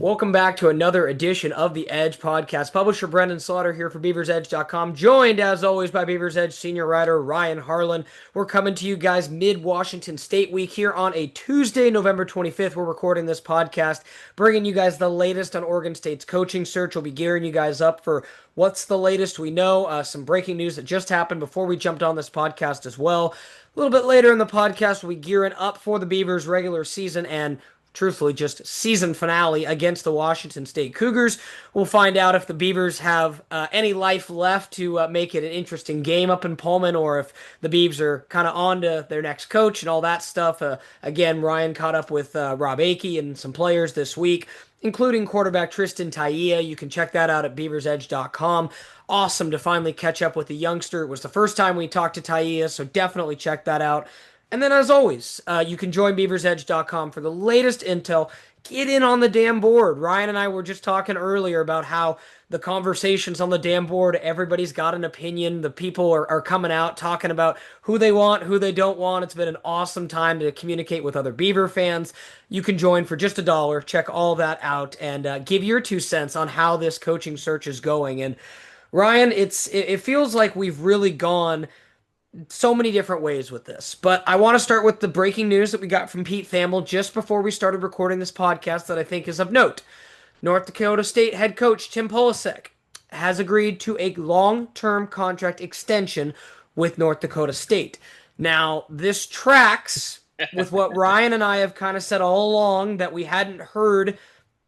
Welcome back to another edition of the Edge podcast. Publisher Brenden Slaughter here for BeaversEdge.com, joined as always by Beavers Edge senior writer Ryan Harlan. We're coming to you guys mid-Washington State week here on a Tuesday, November 25th. We're recording this podcast, bringing you guys the latest on Oregon State's coaching search. We'll be gearing you guys up for what's the latest we know, some breaking news that just happened before we jumped on this podcast as well. A little bit later in the podcast, we'll be gearing up for the Beavers regular season and truthfully just season finale against the Washington State Cougars. We'll find out if the Beavers have any life left to make it an interesting game up in Pullman, or if the Beavs are kind of on to their next coach and all that stuff. Again, Ryan caught up with Rob Akey and some players this week, including quarterback Tristan Taia. You can check that out at BeaversEdge.com. Awesome to finally catch up with the youngster. It was the first time we talked to Taia, so definitely check that out. And then, as always, you can join BeaversEdge.com for the latest intel. Get in on the damn board. Ryan and I were just talking earlier about how the conversations on the damn board, everybody's got an opinion. The people are coming out talking about who they want, who they don't want. It's been an awesome time to communicate with other Beaver fans. You can join for just $1. Check all that out and give your 2 cents on how this coaching search is going. And Ryan, it feels like we've really gone so many different ways with this. But I want to start with the breaking news that we got from Pete Thamel just before we started recording this podcast that I think is of note. North Dakota State head coach Tim Polasek has agreed to a long-term contract extension with North Dakota State. Now, this tracks with what Ryan and I have kind of said all along, that we hadn't heard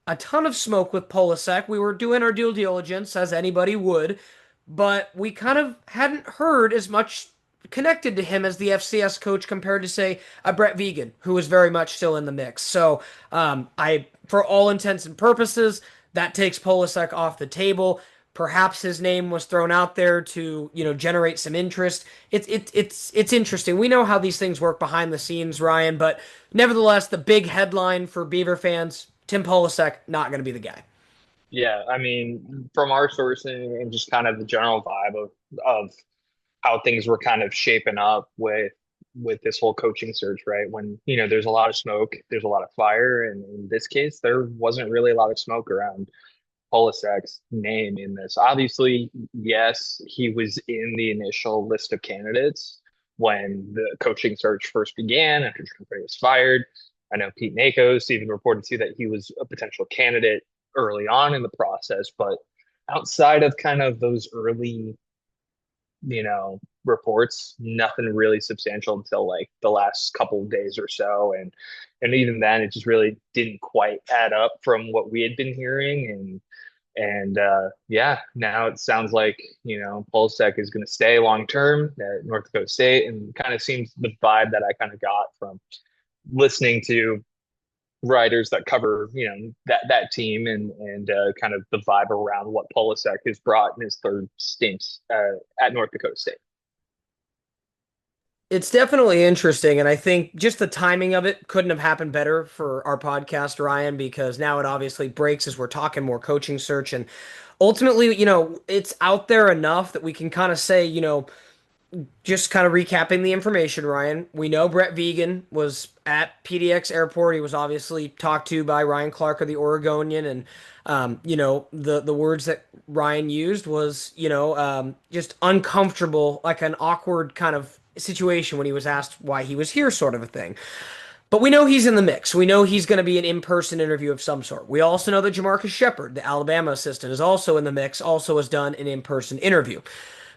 a ton of smoke with Polasek. We were doing our due diligence, as anybody would, but we kind of hadn't heard as much connected to him as the FCS coach compared to, say, a Brett Vigen, who is very much still in the mix. So for all intents and purposes, that takes Polasek off the table. Perhaps his name was thrown out there to, generate some interest. It's interesting. We know how these things work behind the scenes, Ryan, but nevertheless, the big headline for Beaver fans, Tim Polasek, not going to be the guy. Yeah, I mean, from our sourcing and just kind of the general vibe of how things were kind of shaping up with this whole coaching search, right? When, there's a lot of smoke, there's a lot of fire, and in this case, there wasn't really a lot of smoke around Polasek's name in this. Obviously, yes, he was in the initial list of candidates when the coaching search first began after Trump was fired. I know Pete Nakos even reported to that he was a potential candidate early on in the process, but outside of kind of those early reports, nothing really substantial until like the last couple of days or so. And even then it just really didn't quite add up from what we had been hearing. And yeah, now it sounds like, Polasek is going to stay long term at North Dakota State, and kind of seems the vibe that I kind of got from listening to writers that cover that team and kind of the vibe around what Polasek has brought in his third stint at North Dakota State. It's definitely interesting, and I think just the timing of it couldn't have happened better for our podcast, Ryan, because now it obviously breaks as we're talking more coaching search, and ultimately, it's out there enough that we can kind of say, just kind of recapping the information, Ryan. We know Brett Vigen was at PDX Airport. He was obviously talked to by Ryan Clark of the Oregonian, and the words that Ryan used was, just uncomfortable, like an awkward kind of situation when he was asked why he was here, sort of a thing. But we know he's in the mix. We know he's going to be an in-person interview of some sort. We also know that Jamarcus Shepard, the Alabama assistant, is also in the mix, also has done an in-person interview.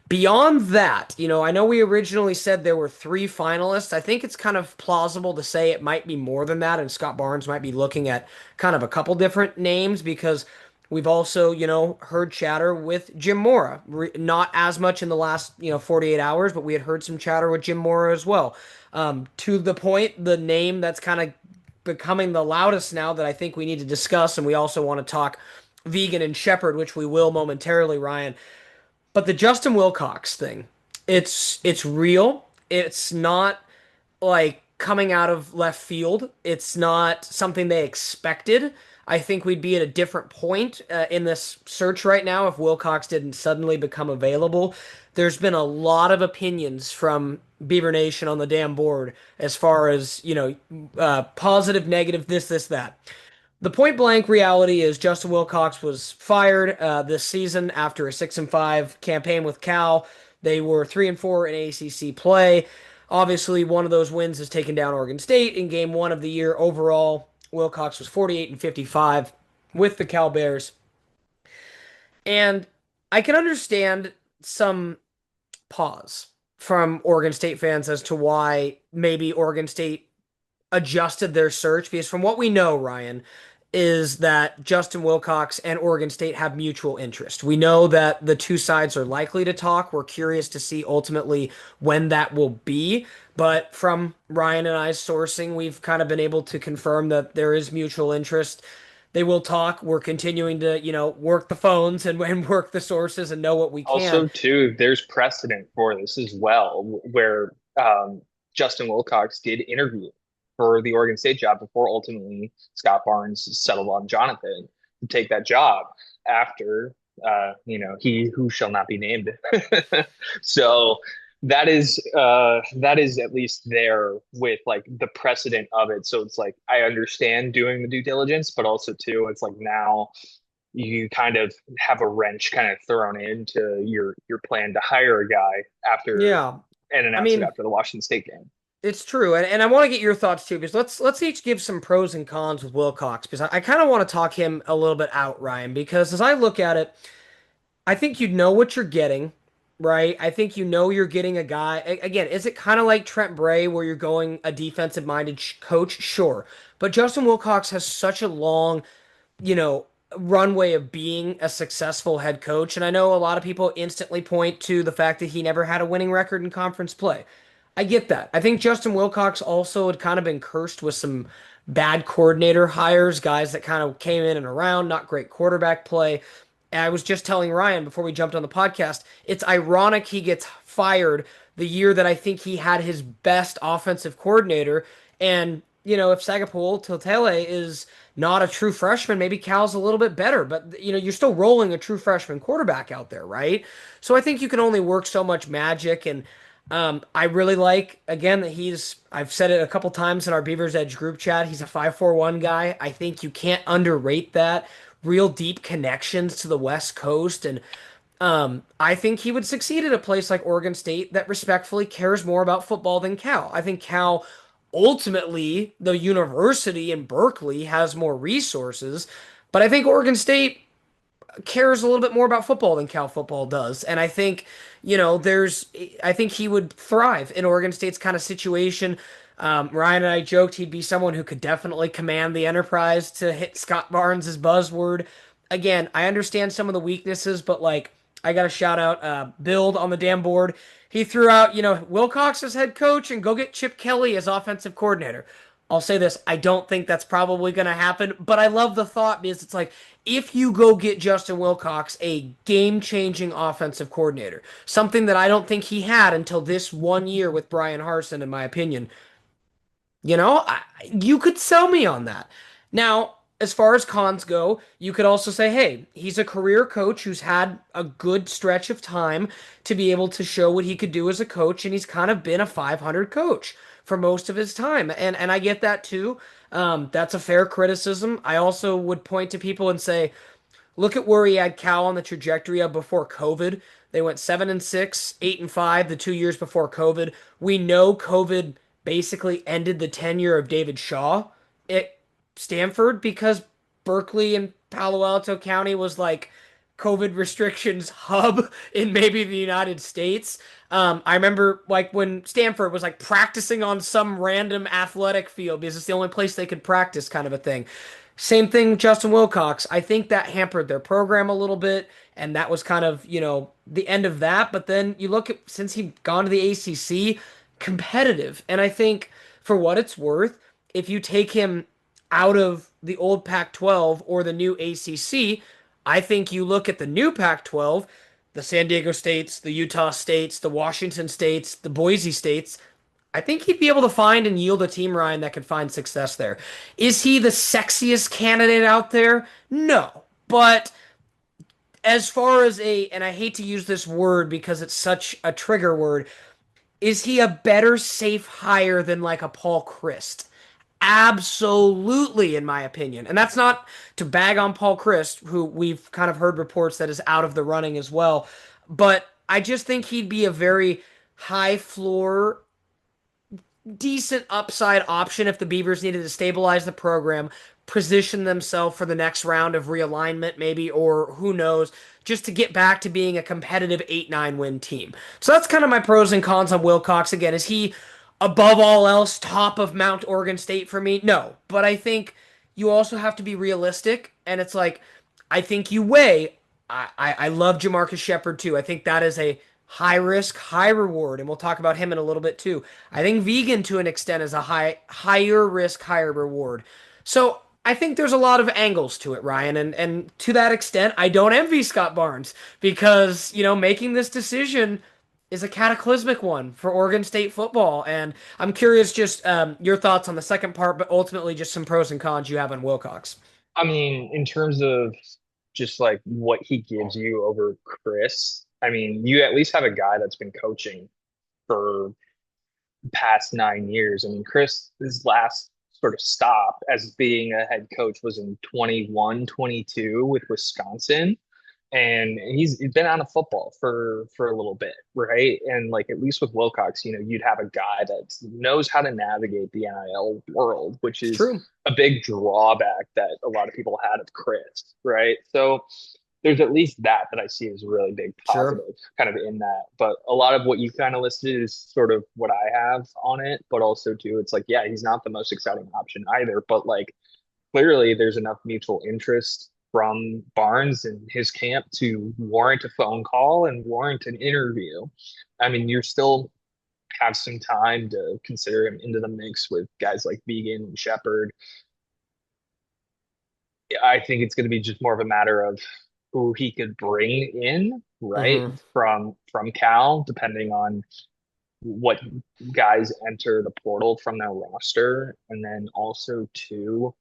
Beyond that, I know we originally said there were 3 finalists. I think it's kind of plausible to say it might be more than that, and Scott Barnes might be looking at kind of a couple different names, because we've also, heard chatter with Jim Mora. Not as much in the last, 48 hours, but we had heard some chatter with Jim Mora as well. To the point, the name that's kind of becoming the loudest now that I think we need to discuss, and we also want to talk Vigen and Shepard, which we will momentarily, Ryan. But the Justin Wilcox thing, it's real. It's not like coming out of left field. It's not something they expected. I think we'd be at a different point in this search right now if Wilcox didn't suddenly become available. There's been a lot of opinions from Beaver Nation on the damn board as far as, positive, negative, this, that. The point blank reality is Justin Wilcox was fired this season after a 6-5 campaign with Cal. They were 3-4 in ACC play. Obviously, one of those wins has taken down Oregon State in game one of the year. Overall, Wilcox was 48-55 with the Cal Bears. And I can understand some pause from Oregon State fans as to why maybe Oregon State adjusted their search, because from what we know, Ryan, is that Justin Wilcox and Oregon State have mutual interest. We know that the two sides are likely to talk. We're curious to see ultimately when that will be. But from Ryan and I's sourcing, we've kind of been able to confirm that there is mutual interest. They will talk. We're continuing to, work the phones and work the sources and know what we can. Also, too, there's precedent for this as well, where Justin Wilcox did interview for the Oregon State job before ultimately Scott Barnes settled on Jonathan to take that job after, he who shall not be named. So that is at least there with like the precedent of it. So it's like I understand doing the due diligence, but also too, it's like now you kind of have a wrench kind of thrown into your plan to hire a guy after Yeah. and I announce it mean, after the Washington State game. it's true, and I want to get your thoughts too, because let's each give some pros and cons with Wilcox, because I kind of want to talk him a little bit out, Ryan, because as I look at it, I think you know what you're getting, right? I think you know you're getting a guy. Again, is it kind of like Trent Bray, where you're going a defensive-minded coach? Sure, but Justin Wilcox has such a long, you know, runway of being a successful head coach. And I know a lot of people instantly point to the fact that he never had a winning record in conference play. I get that. I think Justin Wilcox also had kind of been cursed with some bad coordinator hires, guys that kind of came in and around, not great quarterback play. And I was just telling Ryan before we jumped on the podcast, it's ironic he gets fired the year that I think he had his best offensive coordinator. And, if Sagapol Tiltele is not a true freshman, maybe Cal's a little bit better, but, you're still rolling a true freshman quarterback out there, right? So I think you can only work so much magic. And I really like, again, that I've said it a couple times in our Beavers Edge group chat, he's a 5-4-1 guy. I think you can't underrate that. Real deep connections to the West Coast. And I think he would succeed at a place like Oregon State that respectfully cares more about football than Cal. I think Cal, ultimately, the university in Berkeley has more resources, but I think Oregon State cares a little bit more about football than Cal football does. And I think, I think he would thrive in Oregon State's kind of situation. Ryan and I joked he'd be someone who could definitely command the enterprise, to hit Scott Barnes' buzzword. Again, I understand some of the weaknesses, but like, I got to shout out Build on the damn board. He threw out, Wilcox as head coach and go get Chip Kelly as offensive coordinator. I'll say this, I don't think that's probably going to happen, but I love the thought, because it's like, if you go get Justin Wilcox, a game-changing offensive coordinator, something that I don't think he had until this one year with Brian Harsin, in my opinion, you could sell me on that. Now, as far as cons go, you could also say, hey, he's a career coach who's had a good stretch of time to be able to show what he could do as a coach, and he's kind of been a 500 coach for most of his time. And I get that too. That's a fair criticism. I also would point to people and say, look at where he had Cal on the trajectory of before COVID. They went 7-6, 8-5 the 2 years before COVID. We know COVID basically ended the tenure of David Shaw at Stanford, because Berkeley and Palo Alto County was like COVID restrictions hub in maybe the United States. I remember like when Stanford was like practicing on some random athletic field because it's the only place they could practice, kind of a thing. Same thing with Justin Wilcox. I think that hampered their program a little bit, and that was kind of, the end of that. But then you look at, since he'd gone to the ACC, competitive. And I think for what it's worth, if you take him out of the old Pac-12 or the new ACC, I think you look at the new Pac-12, the San Diego States, the Utah States, the Washington States, the Boise States. I think he'd be able to find and yield a team, Ryan, that could find success there. Is he the sexiest candidate out there? No. But as far as and I hate to use this word because it's such a trigger word, is he a better safe hire than like a Paul Christ? Absolutely, in my opinion. And that's not to bag on Paul Christ, who we've kind of heard reports that is out of the running as well. But I just think he'd be a very high floor, decent upside option if the Beavers needed to stabilize the program, position themselves for the next round of realignment, maybe, or who knows, just to get back to being a competitive 8-9 win team. So that's kind of my pros and cons on Wilcox. Again, is he above all else top of Mount Oregon State for me? No, but I think you also have to be realistic, and it's like I think you weigh. I love Jamarcus Shepard too. I think that is a high risk, high reward, and we'll talk about him in a little bit too. I think Vegan to an extent is a higher risk, higher reward. So I think there's a lot of angles to it, Ryan, and to that extent, I don't envy Scott Barnes because making this decision is a cataclysmic one for Oregon State football. And I'm curious just your thoughts on the second part, but ultimately just some pros and cons you have on Wilcox. I mean, in terms of just like what he gives you over Chris, I mean, you at least have a guy that's been coaching for the past 9 years. I mean, Chris, his last sort of stop as being a head coach was in 21, 22 with Wisconsin. And he's been out of football for a little bit, right? And like at least with Wilcox, you'd have a guy that knows how to navigate the NIL world, which It's is true. a big drawback that a lot of people had of Chris, right? So there's at least that I see as a really big Sure. positive kind of in that. But a lot of what you kind of listed is sort of what I have on it, but also too, it's like, yeah, he's not the most exciting option either, but like clearly there's enough mutual interest from Barnes and his camp to warrant a phone call and warrant an interview. I mean, you still have some time to consider him into the mix with guys like Vegan and Shepard. I think it's going to be just more of a matter of who he could bring in, right, Hmm. from Cal, depending on what guys enter the portal from their roster, and then also too,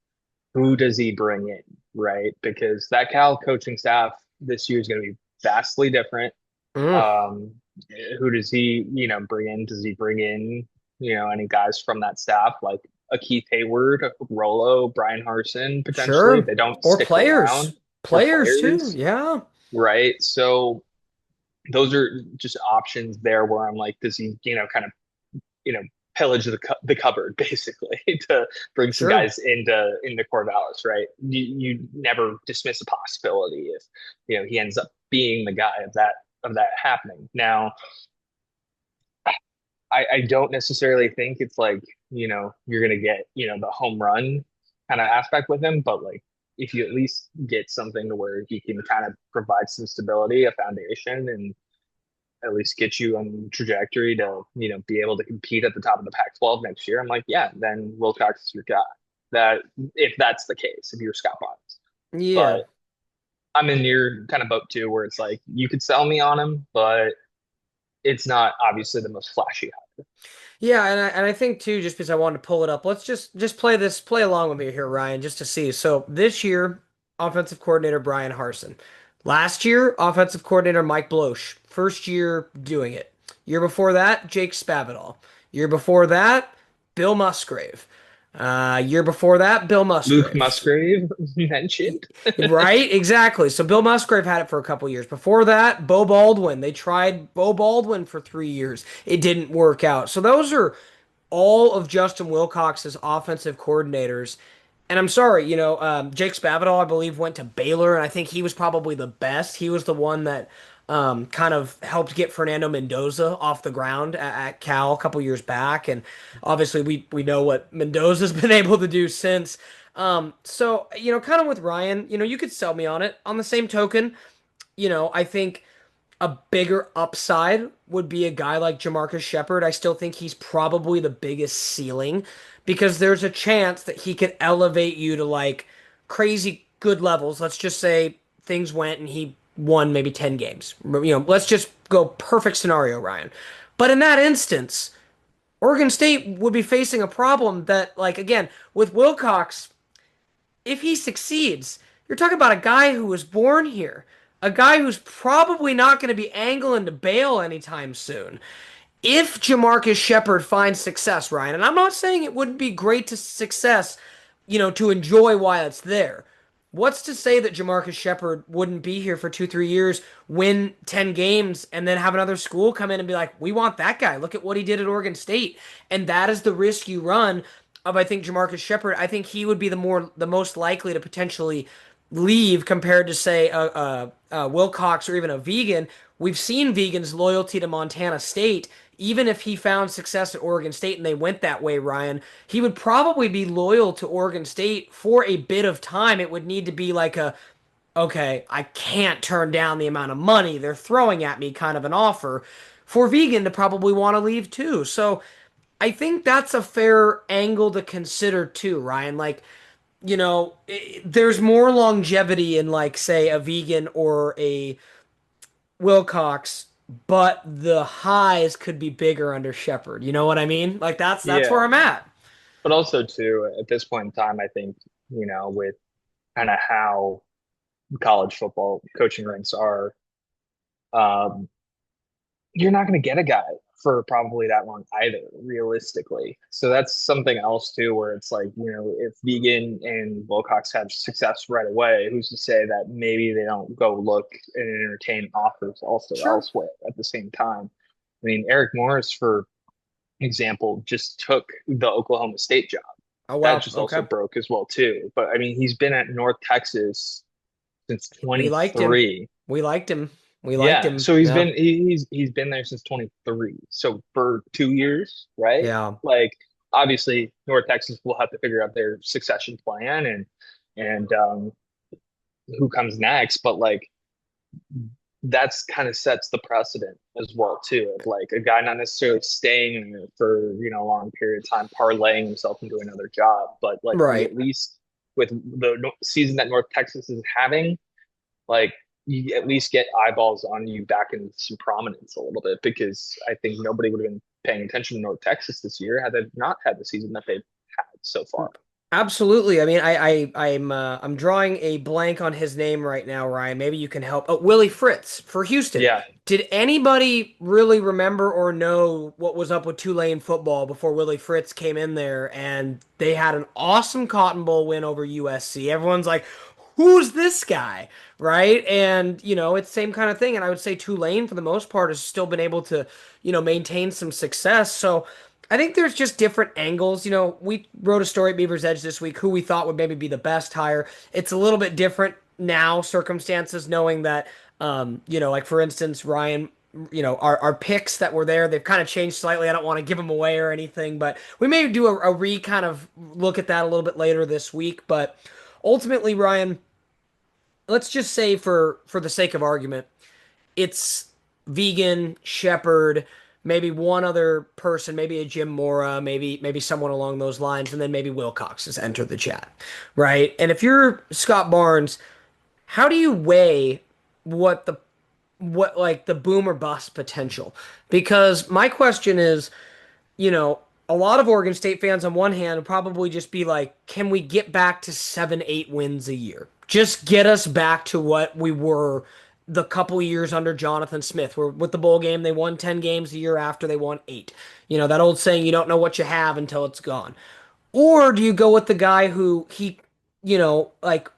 who does he bring in, right? Because that Cal coaching staff this year is going to be vastly different. Mm, Um, who does he, bring in? Does he bring in, any guys from that staff like a Keith Hayward, Rolo, Brian Harson potentially? If sure. they don't Or stick players. around, or Players too. players, Yeah. right? So those are just options there where I'm like, does he, kind of you know pillage the cupboard basically to bring some Sure. guys into Corvallis, right? You never dismiss a possibility if he ends up being the guy of that happening. Now, I don't necessarily think it's like you're gonna get the home run kind of aspect with him, but like if you at least get something to where he can kind of provide some stability, a foundation, and at least get you on the trajectory to, be able to compete at the top of the Pac-12 next year, I'm like, yeah, then Wilcox is your guy. That if that's the case, if you're Scott Barnes. Yeah. But I'm in your kind of boat too, where it's like you could sell me on him, but it's not obviously the most flashy hire. Yeah, and I think too, just because I wanted to pull it up, let's just play along with me here, Ryan, just to see. So this year, offensive coordinator Brian Harsin. Last year, offensive coordinator Mike Bloch. First year doing it. Year before that, Jake Spavital. Year before that, Bill Musgrave. Year before that, Bill Luke Musgrave. Musgrave mentioned. Right, exactly. So Bill Musgrave had it for a couple years. Before that, Bo Baldwin. They tried Bo Baldwin for 3 years. It didn't work out. So those are all of Justin Wilcox's offensive coordinators. And I'm sorry, Jake Spavital, I believe, went to Baylor, and I think he was probably the best. He was the one that kind of helped get Fernando Mendoza off the ground at Cal a couple years back. And obviously, we know what Mendoza's been able to do since. So, kind of with Ryan, you could sell me on it. On the same token, I think a bigger upside would be a guy like Jamarcus Shepard. I still think he's probably the biggest ceiling because there's a chance that he could elevate you to like crazy good levels. Let's just say things went and he won maybe 10 games. Let's just go perfect scenario, Ryan. But in that instance, Oregon State would be facing a problem that, like, again, with Wilcox, if he succeeds, you're talking about a guy who was born here, a guy who's probably not going to be angling to bail anytime soon. If Jamarcus Shepard finds success, Ryan, and I'm not saying it wouldn't be great to success, to enjoy while it's there. What's to say that Jamarcus Shepard wouldn't be here for 2, 3 years, win 10 games, and then have another school come in and be like, we want that guy. Look at what he did at Oregon State. And that is the risk you run of, I think, Jamarcus Shepard. I think he would be the most likely to potentially leave compared to, say, a Wilcox or even a Vegan. We've seen Vegan's loyalty to Montana State. Even if he found success at Oregon State and they went that way, Ryan, he would probably be loyal to Oregon State for a bit of time. It would need to be like okay, I can't turn down the amount of money they're throwing at me kind of an offer for Vegan to probably want to leave too. So I think that's a fair angle to consider too, Ryan. Like, there's more longevity in, like, say, a Vegan or a Wilcox, but the highs could be bigger under Shepard. You know what I mean? Like, that's Yeah, where I'm at. but also too, at this point in time, I think, with kind of how college football coaching ranks are, um, you're not going to get a guy for probably that long either, realistically. So that's something else too, where it's like, if Vegan and Wilcox have success right away, who's to say that maybe they don't go look and entertain offers also Sure. elsewhere at the same time? I mean, Eric Morris, for example, just took the Oklahoma State job. Oh, That wow. just also Okay. broke as well too. But I mean, he's been at North Texas since We liked him. 23. We liked him. We liked Yeah, him. so Yeah. he's been there since 23. So for 2 years, right? Yeah. Like obviously North Texas will have to figure out their succession plan and who comes next, but like that's kind of sets the precedent as well too. Of like a guy not necessarily staying in it for, a long period of time, parlaying himself into another job, but like you Right. at least with the season that North Texas is having, like you at least get eyeballs on you back in some prominence a little bit because I think nobody would have been paying attention to North Texas this year had they not had the season that they've had so far. Absolutely. I mean, I'm drawing a blank on his name right now, Ryan. Maybe you can help. Oh, Willie Fritz for Houston. Yeah, Did anybody really remember or know what was up with Tulane football before Willie Fritz came in there and they had an awesome Cotton Bowl win over USC? Everyone's like, "Who's this guy?" Right? And, it's the same kind of thing. And I would say Tulane, for the most part, has still been able to, maintain some success. So I think there's just different angles. We wrote a story at Beaver's Edge this week who we thought would maybe be the best hire. It's a little bit different now, circumstances, knowing that, like for instance, Ryan, our picks that were there, they've kind of changed slightly. I don't want to give them away or anything, but we may do a re kind of look at that a little bit later this week. But ultimately, Ryan, let's just say for the sake of argument, it's Vegan, Shepherd, maybe one other person, maybe a Jim Mora, maybe someone along those lines, and then maybe Wilcox has entered the chat, right? And if you're Scott Barnes, how do you weigh what the what like the boom or bust potential? Because my question is, a lot of Oregon State fans on one hand would probably just be like, can we get back to 7, 8 wins a year? Just get us back to what we were the couple years under Jonathan Smith, where with the bowl game, they won 10 games. The year after, they won 8. That old saying, you don't know what you have until it's gone. Or do you go with the guy who like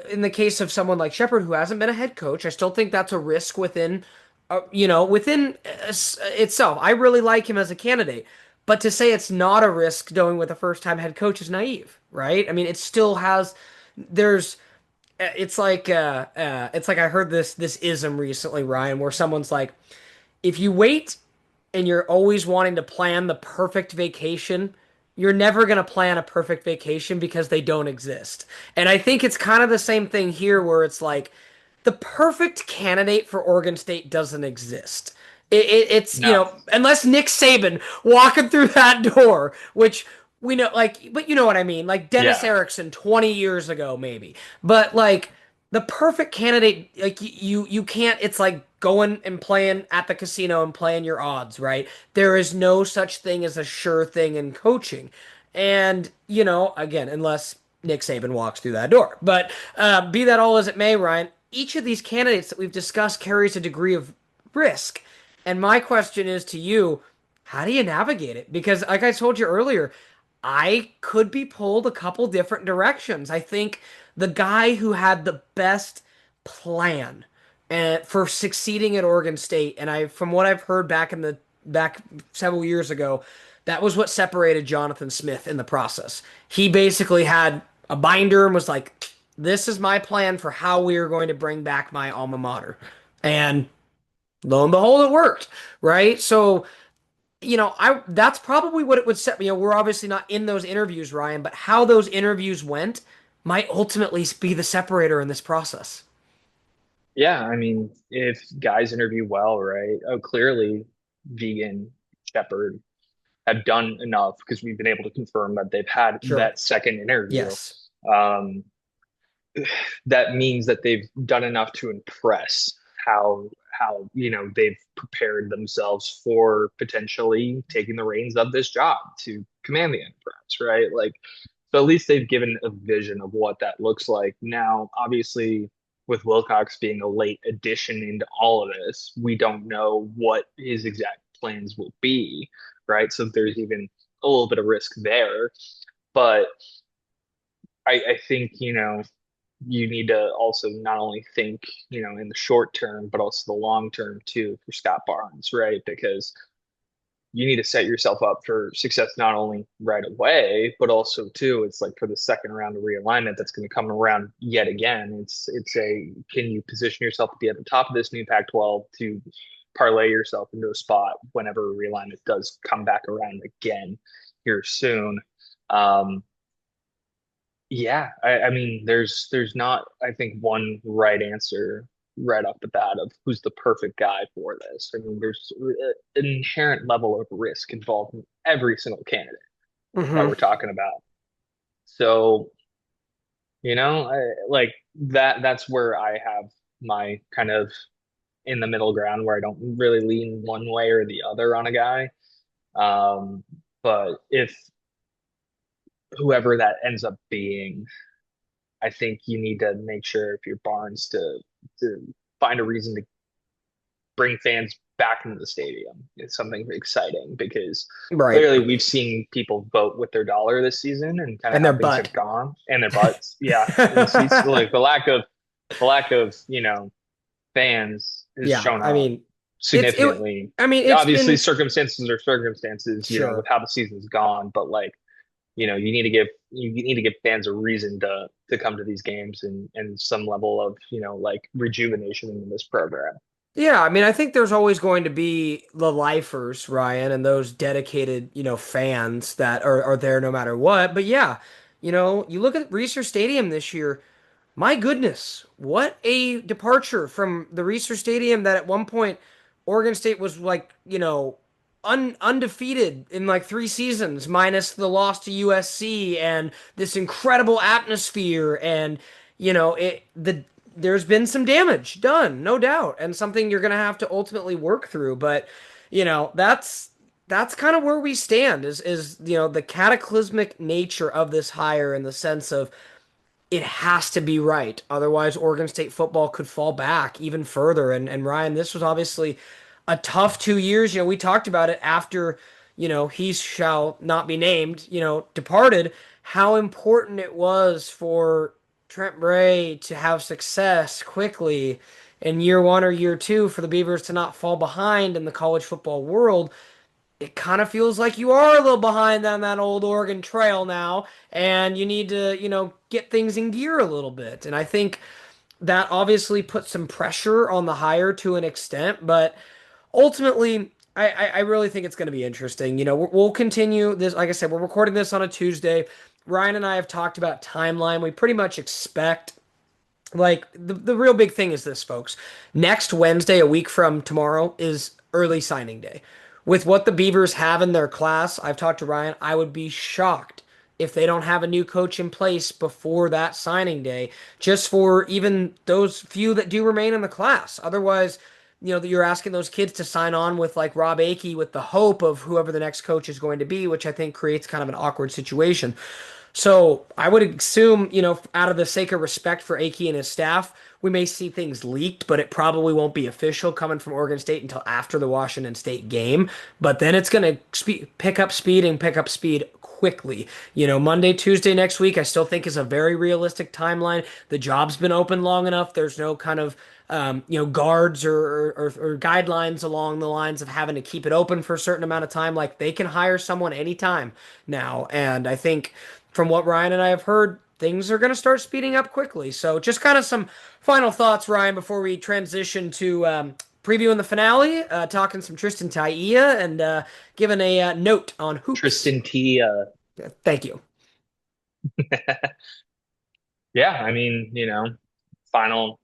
in the case of someone like Shepard, who hasn't been a head coach, I still think that's a risk within itself. I really like him as a candidate, but to say it's not a risk going with a first-time head coach is naive, right? I mean, it still has. There's. It's like I heard this ism recently, Ryan, where someone's like, if you wait and you're always wanting to plan the perfect vacation, you're never going to plan a perfect vacation because they don't exist. And I think it's kind of the same thing here where it's like the perfect candidate for Oregon State doesn't exist. It's, no, unless Nick Saban walking through that door, which we know, like, but you know what I mean? Like Dennis yeah, Erickson 20 years ago, maybe. But like the perfect candidate, like you can't, it's like going and playing at the casino and playing your odds, right? There is no such thing as a sure thing in coaching. And, again, unless Nick Saban walks through that door. But be that all as it may, Ryan, each of these candidates that we've discussed carries a degree of risk. And my question is to you, how do you navigate it? Because, like I told you earlier, I could be pulled a couple different directions. I think the guy who had the best plan for succeeding at Oregon State, and from what I've heard back several years ago, that was what separated Jonathan Smith in the process. He basically had a binder and was like, "This is my plan for how we are going to bring back my alma mater," and lo and behold, it worked, right? So I that's probably what it would set. We're obviously not in those interviews, Ryan, but how those interviews went might ultimately be the separator in this process. Yeah, I mean, if guys interview well, right? Oh, clearly, Vegan, Shepherd have done enough because we've been able to confirm that they've had Sure. that second interview. Yes. Um, that means that they've done enough to impress how they've prepared themselves for potentially taking the reins of this job to command the enterprise, right? Like, so at least they've given a vision of what that looks like. Now, obviously, with Wilcox being a late addition into all of this, we don't know what his exact plans will be, right? So there's even a little bit of risk there. But I think, you need to also not only think, in the short term, but also the long term too for Scott Barnes, right? Because you need to set yourself up for success not only right away, but also too, it's like for the second round of realignment that's going to come around yet again. It's can you position yourself to be at the top of this new Pac-12 to parlay yourself into a spot whenever realignment does come back around again here soon. Um, yeah, I mean, there's not, I think, one right answer right off the bat of who's the perfect guy for this. I mean, there's an inherent level of risk involved in every single candidate that Hmm. we're talking about. So, like that's where I have my kind of in the middle ground where I don't really lean one way or the other on a guy. Um, but if whoever that ends up being, I think you need to make sure if you're Barnes to find a reason to bring fans back into the stadium. It's something exciting because Right. clearly we've seen people vote with their dollar this season and kind of And their how things butt. have gone and their butts. Yeah, in the seats, like the lack of fans has Yeah. shown I up mean, it's it. significantly. I mean, it's Obviously, been circumstances are circumstances, with sure. how the season's gone, but like you need to give fans a reason to come to these games and some level of like rejuvenation in this program. Yeah, I mean, I think there's always going to be the lifers, Ryan, and those dedicated, fans that are there no matter what. But yeah, you look at Research Stadium this year. My goodness, what a departure from the Research Stadium that at one point Oregon State was like, undefeated in like 3 seasons, minus the loss to USC and this incredible atmosphere and there's been some damage done, no doubt, and something you're gonna have to ultimately work through. But that's kind of where we stand is the cataclysmic nature of this hire in the sense of it has to be right. Otherwise, Oregon State football could fall back even further. And Ryan, this was obviously a tough 2 years. We talked about it after, he shall not be named, departed, how important it was for Trent Bray to have success quickly in year one or year two for the Beavers to not fall behind in the college football world. It kind of feels like you are a little behind on that old Oregon Trail now, and you need to, get things in gear a little bit. And I think that obviously puts some pressure on the hire to an extent, but ultimately, I really think it's going to be interesting. We'll continue this. Like I said, we're recording this on a Tuesday. Ryan and I have talked about timeline. We pretty much expect like the real big thing is this, folks. Next Wednesday, a week from tomorrow, is early signing day. With what the Beavers have in their class, I've talked to Ryan, I would be shocked if they don't have a new coach in place before that signing day, just for even those few that do remain in the class. Otherwise, you're asking those kids to sign on with like Rob Akey with the hope of whoever the next coach is going to be, which I think creates kind of an awkward situation. So I would assume, out of the sake of respect for Aki and his staff, we may see things leaked, but it probably won't be official coming from Oregon State until after the Washington State game. But then it's going to pick up speed and pick up speed quickly. Monday, Tuesday next week, I still think is a very realistic timeline. The job's been open long enough. There's no kind of guards or guidelines along the lines of having to keep it open for a certain amount of time. Like they can hire someone anytime now. And I think from what Ryan and I have heard, things are going to start speeding up quickly. So just kind of some final thoughts, Ryan, before we transition to previewing the finale, talking some Tristan Taia and giving a note on hoops. Tristan T. Thank you. Yeah, I mean, final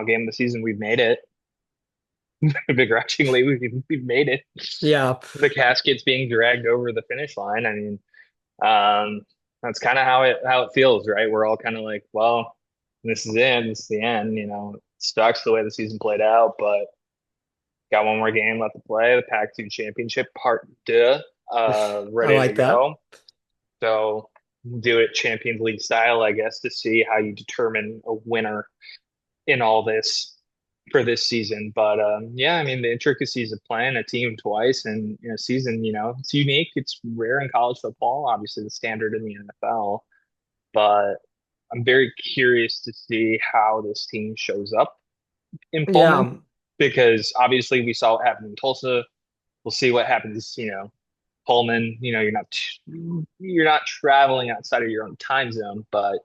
game of the season, we've made it. Begrudgingly, we've made it. Yeah. The casket's being dragged over the finish line. I mean, um, that's kind of how it feels, right? We're all kind of like, well, this is it. This is the end. It sucks the way the season played out, but got one more game left to play. The Pac-2 Championship Part 2, I ready to like that. go. So do it Champions League style, I guess, to see how you determine a winner in all this for this season. But yeah, I mean the intricacies of playing a team twice in a season, it's unique. It's rare in college football, obviously the standard in the NFL. But I'm very curious to see how this team shows up in Pullman Yeah. because obviously we saw what happened in Tulsa. We'll see what happens, Pullman. You're not traveling outside of your own time zone, but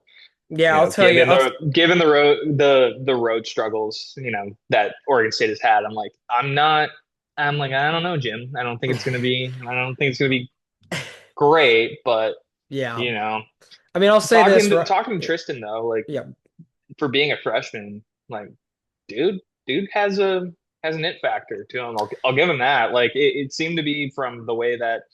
Yeah, I'll tell you. given the road struggles, that Oregon State has had, I'm like, I don't know, Jim. I don't think it's gonna be great, but Yeah. you know, I mean, I'll say this. talking to Tristan though, like Yeah. for being a freshman, like dude, dude has an it factor to him. I'll give him that. Like it seemed to be from the way that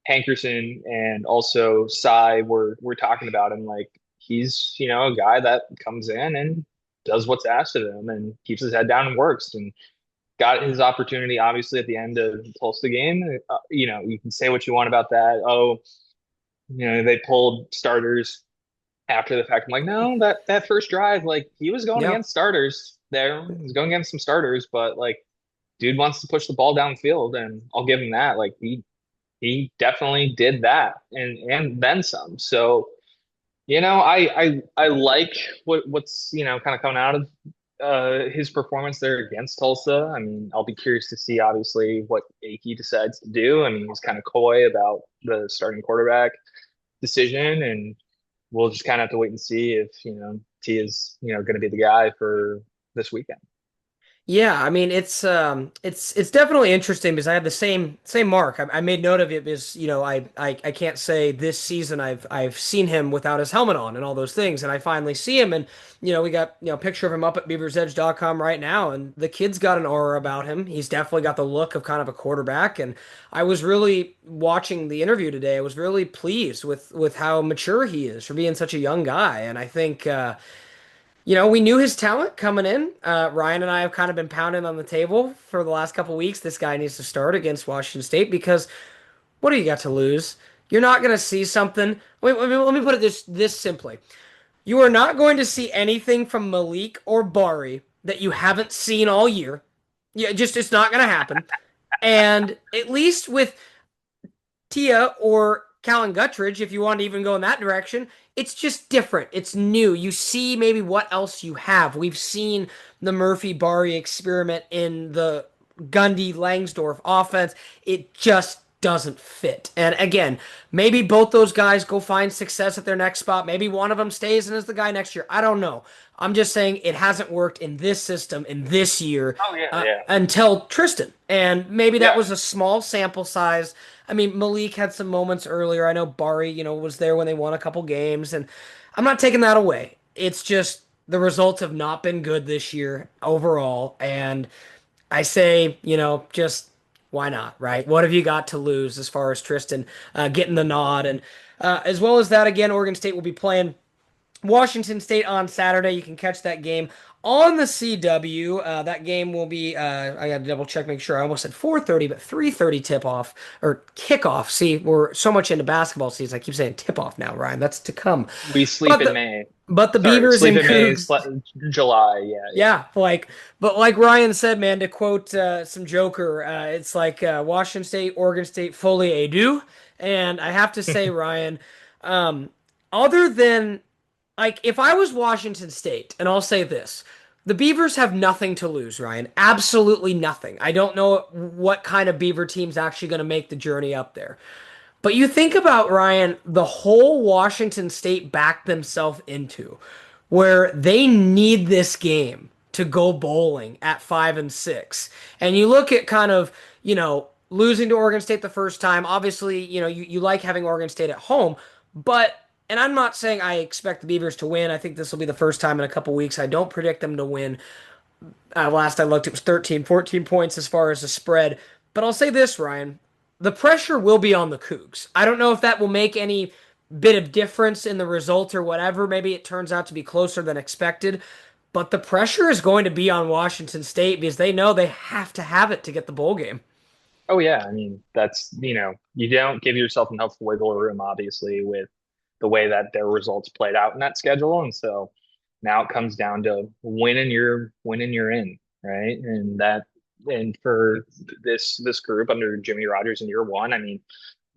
Hankerson and also Cy were talking about him. Like he's a guy that comes in and does what's asked of him and keeps his head down and works and got his opportunity obviously at the end of the Tulsa game. You can say what you want about that. Oh, they pulled starters after the fact. I'm like, no, that first drive, like he was going Yeah. against starters there. He was going against some starters, but like dude wants to push the ball downfield, and I'll give him that. Like he definitely did that and then some. So, I like what's kind of coming out of his performance there against Tulsa. I mean, I'll be curious to see obviously what Aki decides to do. I mean, he's kind of coy about the starting quarterback decision, and we'll just kind of have to wait and see if T is going to be the guy for this weekend. Yeah, I mean it's definitely interesting because I have the same mark. I made note of it because I can't say this season I've seen him without his helmet on and all those things, and I finally see him, and we got a picture of him up at BeaversEdge.com right now, and the kid's got an aura about him. He's definitely got the look of kind of a quarterback, and I was really watching the interview today. I was really pleased with how mature he is for being such a young guy, and I think. We knew his talent coming in. Ryan and I have kind of been pounding on the table for the last couple weeks. This guy needs to start against Washington State because what do you got to lose? You're not going to see something. Wait, let me put it this simply. You are not going to see anything from Malik or Bari that you haven't seen all year. Yeah, just it's not going to happen. And at least with Tia or Callan Guttridge, if you want to even go in that direction, it's just different. It's new. You see maybe what else you have. We've seen the Murphy Bari experiment in the Gundy Langsdorf offense. It just doesn't fit. And again, maybe both those guys go find success at their next spot. Maybe one of them stays and is the guy next year. I don't know. I'm just saying it hasn't worked in this system in this year Oh yeah, yeah, until Tristan. And maybe that yeah. was a small sample size. I mean, Malik had some moments earlier. I know Bari, was there when they won a couple games, and I'm not taking that away. It's just the results have not been good this year overall, and I say, just why not, right? What have you got to lose as far as Tristan getting the nod? And as well as that, again, Oregon State will be playing Washington State on Saturday. You can catch that game on the CW. That game will be, I got to double check, make sure. I almost said 4:30, but 3:30 tip off or kickoff. See, we're so much into basketball season. I keep saying tip off now, Ryan. That's to come. We sleep But in the May. but the Sorry, Beavers sleep and in May, Cougs, July. Yeah, yeah. yeah, but like Ryan said, man, to quote some Joker, it's like Washington State, Oregon State, fully a do. And I have to say, Ryan, um, other than like if I was Washington State, and I'll say this, the Beavers have nothing to lose, Ryan. Absolutely nothing. I don't know what kind of Beaver team's actually going to make the journey up there. But you think about, Ryan, the whole Washington State backed themselves into, where they need this game to go bowling at 5-6. And you look at kind of, losing to Oregon State the first time. Obviously, you like having Oregon State at home, but and I'm not saying I expect the Beavers to win. I think this will be the first time in a couple weeks. I don't predict them to win. Last I looked, it was 13, 14 points as far as the spread. But I'll say this, Ryan. The pressure will be on the Cougs. I don't know if that will make any bit of difference in the result or whatever. Maybe it turns out to be closer than expected. But the pressure is going to be on Washington State because they know they have to have it to get the bowl game. Oh yeah, I mean that's you don't give yourself enough wiggle room, obviously, with the way that their results played out in that schedule, and so now it comes down to winning you're in, right? And for this group under Jimmy Rogers in year one, I mean,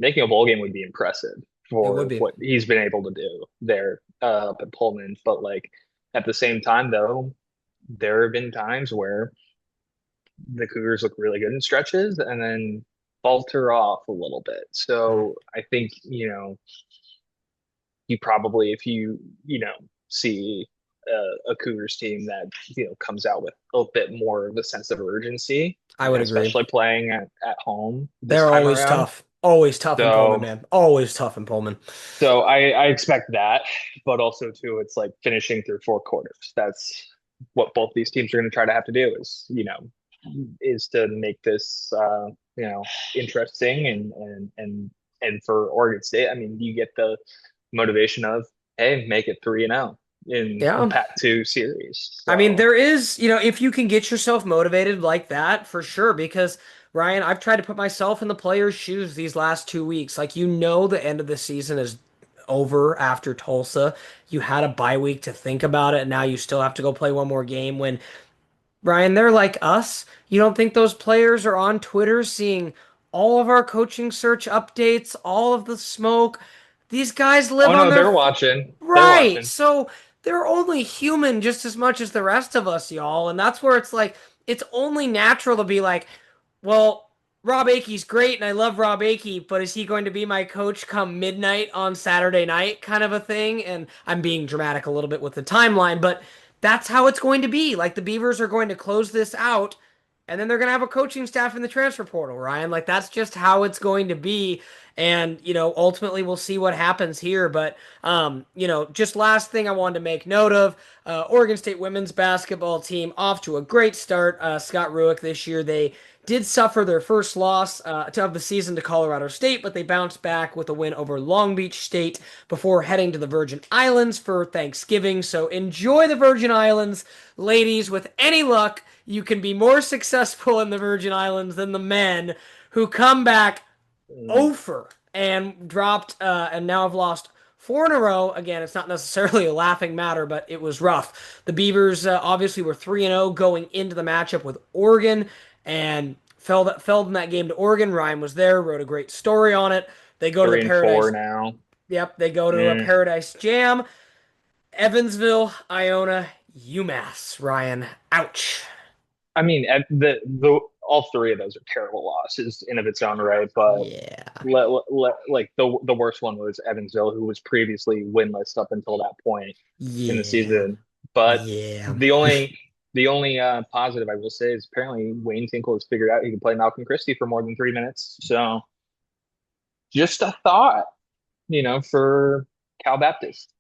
making a bowl game would be impressive It would for be. what he's been able to do there up at Pullman, but like at the same time though, there have been times where the Cougars look really good in stretches and then falter off a little bit. So I think, you probably, if see a Cougars team that, comes out with a little bit more of a sense of urgency, I would and agree. especially playing at home this They're time always around. tough. Always tough in Pullman, So, man. Always tough in Pullman. so I expect that, but also too, it's like finishing through four quarters. That's what both these teams are going to try to have to do is to make this you know interesting and for Oregon State, I mean, you get the motivation of hey, make it 3-0 in a Yeah. Pac-2 series. I mean, So there is, if you can get yourself motivated like that, for sure. Because, Ryan, I've tried to put myself in the players' shoes these last 2 weeks. Like, the end of the season is over after Tulsa. You had a bye week to think about it, and now you still have to go play one more game when Ryan, they're like us. You don't think those players are on Twitter seeing all of our coaching search updates, all of the smoke? These guys live oh on no, their they're watching. They're right. watching. So they're only human just as much as the rest of us, y'all. And that's where it's like, it's only natural to be like, well, Rob Akey's great and I love Rob Akey, but is he going to be my coach come midnight on Saturday night kind of a thing? And I'm being dramatic a little bit with the timeline, but that's how it's going to be. Like the Beavers are going to close this out and then they're going to have a coaching staff in the transfer portal, Ryan. Like that's just how it's going to be. And, ultimately we'll see what happens here. But, just last thing I wanted to make note of Oregon State women's basketball team off to a great start. Scott Ruick this year, they did suffer their first loss of the season to Colorado State, but they bounced back with a win over Long Beach State before heading to the Virgin Islands for Thanksgiving. So enjoy the Virgin Islands, ladies. With any luck, you can be more successful in the Virgin Islands than the men who come back Mm, over and dropped and now have lost four in a row. Again, it's not necessarily a laughing matter, but it was rough. The Beavers obviously were 3-0 going into the matchup with Oregon and fell in that game to Oregon. Ryan was there, wrote a great story on it. They go to the 3-4 Paradise. now. Yep, they go to a Mm. Paradise Jam. Evansville, Iona, UMass. Ryan, ouch. I mean, the all three of those are terrible losses in of its own right, but Yeah. like the worst one was Evansville, who was previously winless up until that point in the Yeah. season. But Yeah. the only positive I will say is apparently Wayne Tinkle has figured out he can play Malcolm Christie for more than 3 minutes. So just a thought, for Cal Baptist.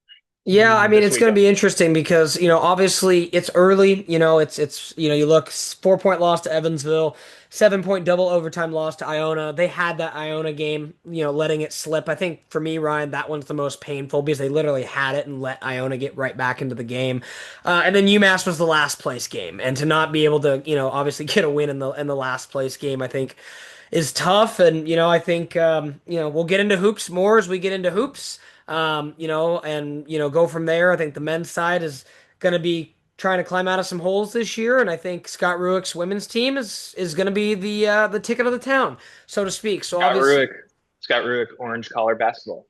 Yeah, I mean this it's going to weekend. be interesting because obviously it's early. It's you look 4 point loss to Evansville, 7 point double overtime loss to Iona. They had that Iona game, letting it slip. I think for me, Ryan, that one's the most painful because they literally had it and let Iona get right back into the game. And then UMass was the last place game, and to not be able to obviously get a win in the last place game, I think is tough. And I think we'll get into hoops more as we get into hoops. And go from there. I think the men's side is going to be trying to climb out of some holes this year, and I think Scott Ruick's women's team is going to be the ticket of the town, so to speak. So Scott obviously, Ruick, Scott Ruick, orange collar basketball.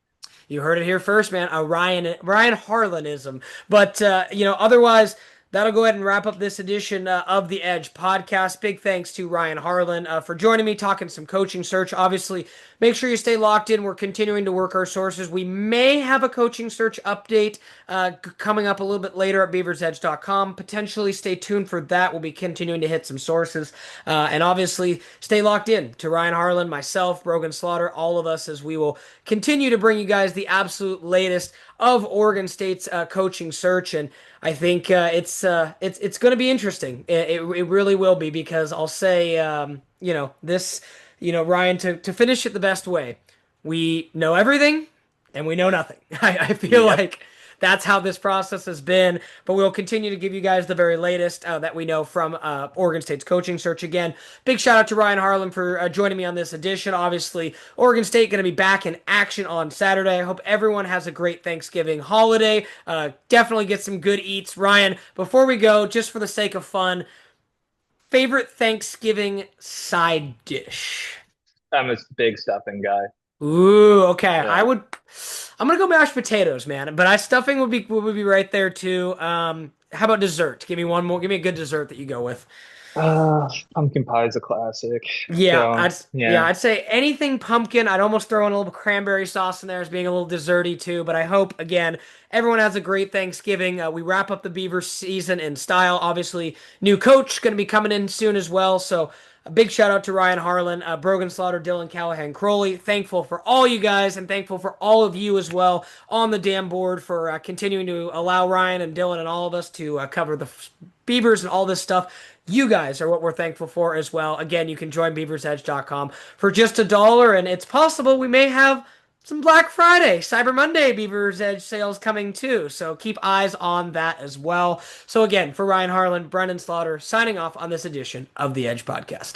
you heard it here first, man. A Ryan Harlanism. But otherwise, that'll go ahead and wrap up this edition of the Edge podcast. Big thanks to Ryan Harlan for joining me, talking some coaching search. Obviously, make sure you stay locked in. We're continuing to work our sources. We may have a coaching search update coming up a little bit later at BeaversEdge.com. Potentially stay tuned for that. We'll be continuing to hit some sources. And obviously, stay locked in to Ryan Harlan, myself, Brenden Slaughter, all of us, as we will continue to bring you guys the absolute latest of Oregon State's coaching search. And I think it's going to be interesting. It really will be because I'll say, this, Ryan, to finish it the best way, we know everything and we know nothing. I feel Yep. like that's how this process has been. But we'll continue to give you guys the very latest that we know from Oregon State's coaching search. Again, big shout out to Ryan Harlan for joining me on this edition. Obviously, Oregon State going to be back in action on Saturday. I hope everyone has a great Thanksgiving holiday. Definitely get some good eats. Ryan, before we go, just for the sake of fun, favorite Thanksgiving side dish? I'm a big stuffing guy. Ooh, okay. Yeah. I'm gonna go mashed potatoes, man. But stuffing would be right there too. How about dessert? Give me one more. Give me a good dessert that you go with. Pumpkin pie is a classic. Yeah, So yeah, yeah. I'd say anything pumpkin. I'd almost throw in a little cranberry sauce in there as being a little desserty too. But I hope again everyone has a great Thanksgiving. We wrap up the Beaver season in style. Obviously, new coach going to be coming in soon as well. So a big shout out to Ryan Harlan, Brogan Slaughter, Dylan Callahan, Crowley. Thankful for all you guys and thankful for all of you as well on the damn board for continuing to allow Ryan and Dylan and all of us to cover the Beavers and all this stuff. You guys are what we're thankful for as well. Again, you can join BeaversEdge.com for just $1, and it's possible we may have some Black Friday, Cyber Monday Beavers Edge sales coming too. So keep eyes on that as well. So again, for Ryan Harlan, Brenden Slaughter signing off on this edition of the Edge Podcast.